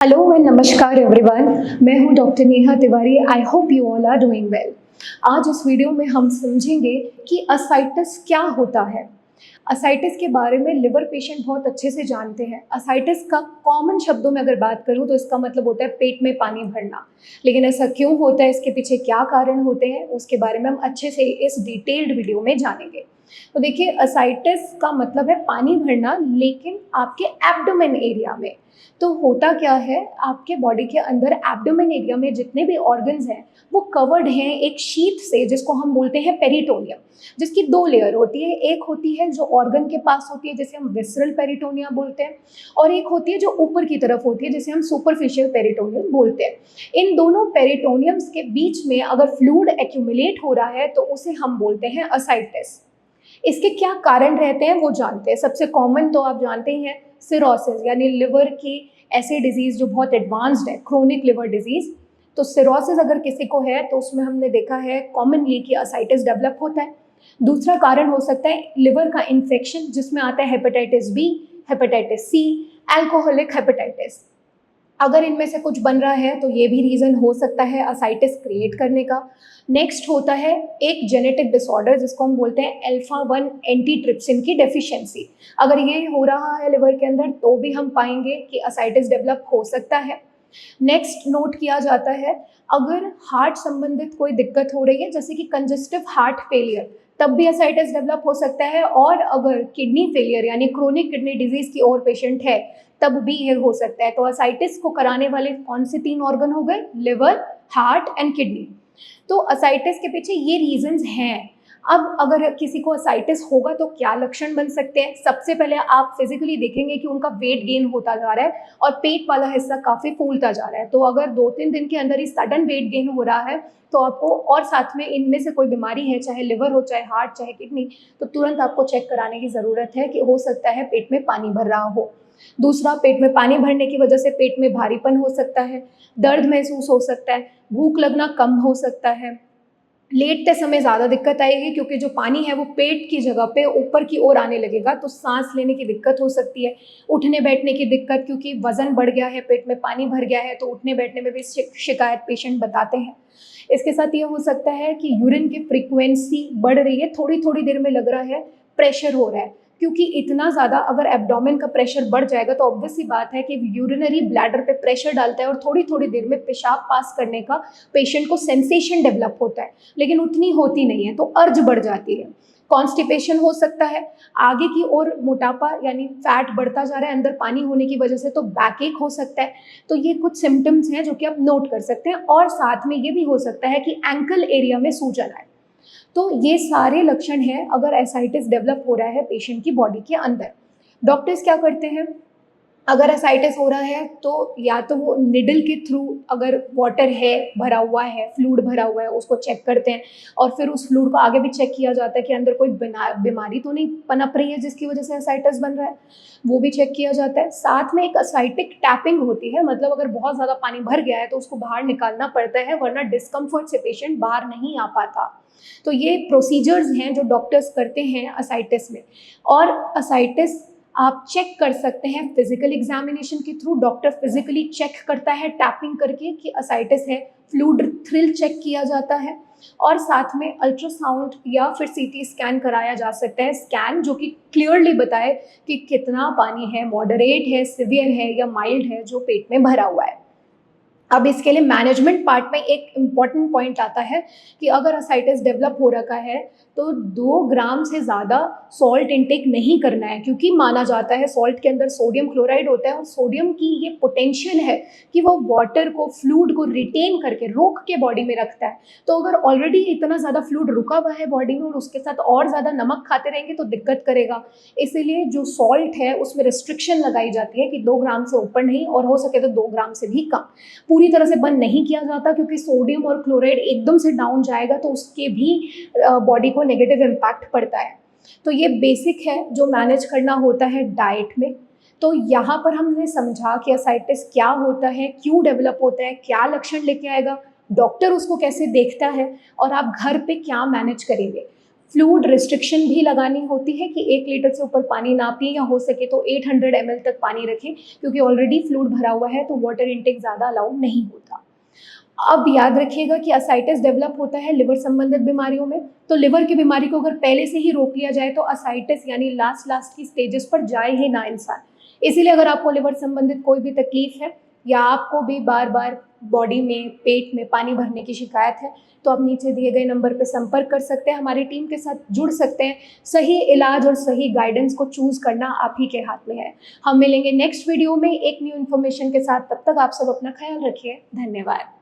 Hello and नमस्कार everyone. मैं हूं doctor Neha Tiwari. I hope you all are doing well. आज इस वीडियो में हम समझेंगे कि असाइटिस क्या होता है। असाइटिस के बारे में लिवर पेशेंट बहुत अच्छे से जानते हैं। असाइटिस का कॉमन शब्दों में अगर बात करूं तो इसका मतलब होता है पेट में पानी भरना। लेकिन ऐसा क्यों होता है, इसके पीछे क्या कारण होते हैं, उसके बारे में हम अच्छे से इस डिटेल्ड वीडियो में जानेंगे। तो देखिए, असाइटिस का मतलब है पानी भरना, लेकिन आपके एब्डोमेन एरिया में। तो होता क्या है, आपके बॉडी के अंदर एब्डोमेन एरिया में जितने भी ऑर्गन्स हैं वो कवर्ड हैं एक शीट से, जिसको हम बोलते हैं पेरिटोनियम, जिसकी दो लेयर होती है। एक होती है जो ऑर्गन के पास होती है, जिसे हम विसरल पेरिटोनिया बोलते हैं, और एक होती है जो ऊपर की तरफ होती है, जिसे हम सुपरफिशियल पेरिटोनियम बोलते हैं। इन दोनों पेरिटोनियम्स के बीच में अगर फ्लूइड एक्यूमुलेट हो रहा है तो उसे हम बोलते हैं असाइटिस। इसके क्या कारण रहते हैं वो जानते हैं। सबसे कॉमन तो आप जानते ही हैं, सिरोसिस, यानी लिवर की ऐसी डिजीज़ जो बहुत एडवांस्ड है, क्रोनिक लिवर डिजीज़। तो सिरोसिस अगर किसी को है तो उसमें हमने देखा है कॉमनली कि असाइटिस डेवलप होता है। दूसरा कारण हो सकता है लिवर का इन्फेक्शन, जिसमें आता है hepatitis B, hepatitis C, alcoholic hepatitis. अगर इनमें से कुछ बन रहा है तो ये भी रीज़न हो सकता है असाइटिस क्रिएट करने का। नेक्स्ट होता है एक जेनेटिक डिसऑर्डर, जिसको हम बोलते हैं अल्फा 1 एंटीट्रिप्सिन की डेफिशिएंसी। अगर ये हो रहा है लिवर के अंदर तो भी हम पाएंगे कि असाइटिस डेवलप हो सकता है। नेक्स्ट नोट किया जाता है, अगर हार्ट संबंधित कोई दिक्कत हो रही है, जैसे कि कंजेस्टिव हार्ट फेलियर, तब भी असाइटिस डेवलप हो सकता है। और अगर किडनी फेलियर यानी क्रोनिक किडनी डिजीज़ की ओर पेशेंट है तब भी ये हो सकता है। तो असाइटिस को कराने वाले कौन से तीन ऑर्गन हो गए? Liver, heart and kidney. तो असाइटिस के पीछे ये रीजंस हैं। अब अगर किसी को असाइटिस होगा तो क्या लक्षण बन सकते हैं? सबसे पहले आप फिजिकली देखेंगे कि उनका वेट गेन होता जा रहा है और पेट वाला हिस्सा काफ़ी फूलता जा रहा है। तो अगर 2-3 दिन के अंदर ही सडन वेट गेन हो रहा है तो आपको, और साथ में इनमें से कोई बीमारी है, चाहे लिवर हो, चाहे हार्ट, चाहे किडनी, तो तुरंत आपको चेक कराने की ज़रूरत है कि हो सकता है पेट में पानी भर रहा हो। दूसरा, पेट में पानी भरने की वजह से पेट में भारीपन हो सकता है, दर्द महसूस हो सकता है, भूख लगना कम हो सकता है। लेटते समय ज़्यादा दिक्कत आएगी, क्योंकि जो पानी है वो पेट की जगह पे ऊपर की ओर आने लगेगा, तो सांस लेने की दिक्कत हो सकती है। उठने बैठने की दिक्कत, क्योंकि वज़न बढ़ गया है, पेट में पानी भर गया है, तो उठने बैठने में भी शिकायत पेशेंट बताते हैं। इसके साथ ये हो सकता है कि यूरिन की फ्रीक्वेंसी बढ़ रही है, थोड़ी थोड़ी देर में लग रहा है प्रेशर हो रहा है, क्योंकि इतना ज़्यादा अगर एब्डोमेन का प्रेशर बढ़ जाएगा तो ऑब्वियस सी बात है कि यूरिनरी ब्लैडर पे प्रेशर डालता है और थोड़ी थोड़ी देर में पेशाब पास करने का पेशेंट को सेंसेशन डेवलप होता है, लेकिन उतनी होती नहीं है, तो अर्ज बढ़ जाती है। कॉन्स्टिपेशन हो सकता है, आगे की ओर मोटापा यानी फैट बढ़ता जा रहा है अंदर पानी होने की वजह से, तो बैक एक हो सकता है। तो ये कुछ सिम्टम्स हैं जो कि आप नोट कर सकते हैं। और साथ में ये भी हो सकता है कि एंकल एरिया में सूजन आए। तो ये सारे लक्षण हैं अगर एसाइटिस डेवलप हो रहा है पेशेंट की बॉडी के अंदर। डॉक्टर्स क्या करते हैं, अगर एसाइटिस हो रहा है तो या तो वो निडल के थ्रू, अगर वाटर है भरा हुआ है, फ्लूइड भरा हुआ है, उसको चेक करते हैं, और फिर उस फ्लूइड को आगे भी चेक किया जाता है कि अंदर कोई बीमारी तो नहीं पनप रही है जिसकी वजह से एसाइटिस बन रहा है, वो भी चेक किया जाता है। साथ में एक असाइटिक टैपिंग होती है, मतलब अगर बहुत ज़्यादा पानी भर गया है तो उसको बाहर निकालना पड़ता है, वरना डिस्कम्फर्ट से पेशेंट बाहर नहीं आ पाता। तो ये प्रोसीजर्स हैं जो डॉक्टर्स करते हैं असाइटिस में। और असाइटिस आप चेक कर सकते हैं फिजिकल एग्जामिनेशन के थ्रू। डॉक्टर फिजिकली चेक करता है टैपिंग करके कि असाइटिस है, फ्लूइड थ्रिल चेक किया जाता है, और साथ में अल्ट्रासाउंड या फिर सीटी स्कैन कराया जा सकता है। स्कैन जो कि क्लियरली बताए कि कितना पानी है, मॉडरेट है, सिवियर है या माइल्ड है, जो पेट में भरा हुआ है। अब इसके लिए मैनेजमेंट पार्ट में एक इम्पॉर्टेंट पॉइंट आता है कि अगर असाइटिस डेवलप हो रखा है तो 2 ग्राम से ज़्यादा सॉल्ट इनटेक नहीं करना है, क्योंकि माना जाता है सॉल्ट के अंदर सोडियम क्लोराइड होता है, और सोडियम की ये पोटेंशियल है कि वो वाटर को, फ्लूइड को रिटेन करके, रोक के बॉडी में रखता है। तो अगर ऑलरेडी इतना ज़्यादा फ्लूइड रुका हुआ है बॉडी में और उसके साथ और ज़्यादा नमक खाते रहेंगे तो दिक्कत करेगा। इसीलिए जो सॉल्ट है उसमें रिस्ट्रिक्शन लगाई जाती है कि 2 ग्राम से ऊपर नहीं, और हो सके तो 2 ग्राम से भी कम। पूरी तरह से बंद नहीं किया जाता, क्योंकि सोडियम और क्लोराइड एकदम से डाउन जाएगा तो उसके भी बॉडी को नेगेटिव इम्पैक्ट पड़ता है। तो ये बेसिक है जो मैनेज करना होता है डाइट में। तो यहाँ पर हमने समझा कि असाइटिस क्या होता है, क्यों डेवलप होता है, क्या लक्षण लेके आएगा, डॉक्टर उसको कैसे देखता है, और आप घर पे क्या मैनेज करेंगे। फ्लूइड रिस्ट्रिक्शन भी लगानी होती है कि 1 लीटर से ऊपर पानी ना पिए या हो सके तो 800 ml तक पानी रखें, क्योंकि ऑलरेडी फ्लूइड भरा हुआ है तो वाटर इंटेक ज़्यादा अलाउ नहीं होता। अब याद रखिएगा कि असाइटिस डेवलप होता है लिवर संबंधित बीमारियों में, तो लिवर की बीमारी को अगर पहले से ही रोक लिया जाए तो असाइटिस यानी लास्ट की स्टेजेस पर जाए ही ना इंसान। इसीलिए अगर आपको लिवर संबंधित कोई भी तकलीफ है या आपको भी बार बार बॉडी में, पेट में पानी भरने की शिकायत है, तो आप नीचे दिए गए नंबर पर संपर्क कर सकते हैं, हमारी टीम के साथ जुड़ सकते हैं। सही इलाज और सही गाइडेंस को चूज करना आप ही के हाथ में है। हम मिलेंगे नेक्स्ट वीडियो में एक न्यू इन्फॉर्मेशन के साथ। तब तक आप सब अपना ख्याल रखिए। धन्यवाद।